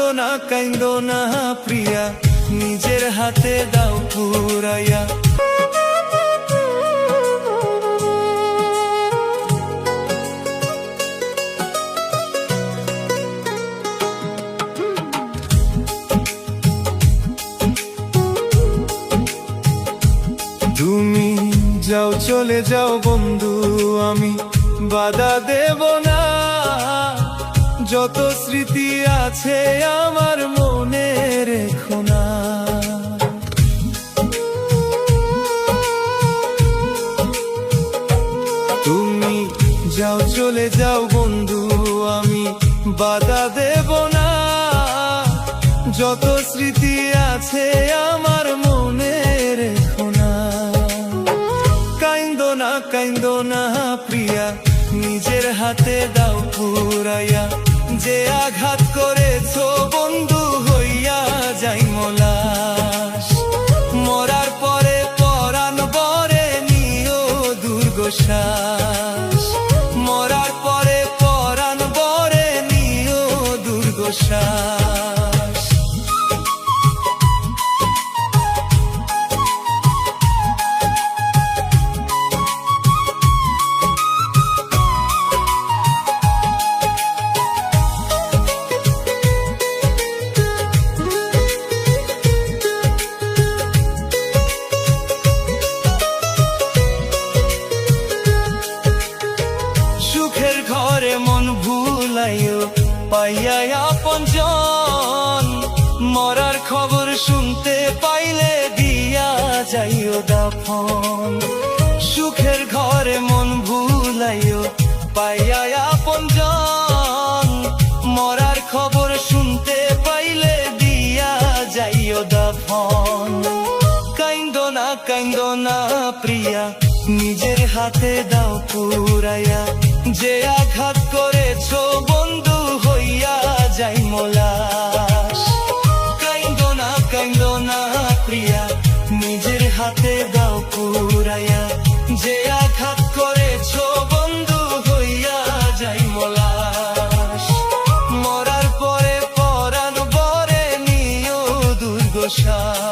কাইন্দো না প্রিয়া, নিজের হাতে দাও পুরাইয়া। তুমি যাও চলে যাও বন্ধু, আমি বাধা দেব না। যত স্মৃতি আছে আমার মনে রেখো না। তুমি যাও চলে যাও বন্ধু, আমি বাধা দেব না। যত স্মৃতি আছে আমার মনে রেখো না। কাইন্দো না প্রিয়া, নিজের হাতে দাও পুরাইয়া। যে আঘাত করেছো বন্ধু হইয়া যাই মোলাস। মরার পরে পরাণ বরে নিও দুর্গশ্বাস। মরার পরে পরাণ বরে নিও দুর্গশ্বাস। সুখের ঘরে মন ভুলাইও পাইয়া আপনজন। মরার খবর শুনতে পাইলে দিয়া যাইও দাফন। সুখের ঘরে মন ভুলাইও পাইয়া আপনজন। মরার খবর শুনতে পাইলে দিয়া যাইও দাফন। কাইন্দো না প্রিয়া, নিজের হাতে দাও পুরাইয়া। যে আঘাত করেছো বন্ধু হইয়া যাই মোলাস। কাইন্দো না প্রিয়া, নিজের হাতে দাও পুরাইয়া। যে আঘাত করেছো বন্ধু হইয়া যাই মোলাস। মরার পরে পরাণ বরে নিও দুর্গশ্বাস।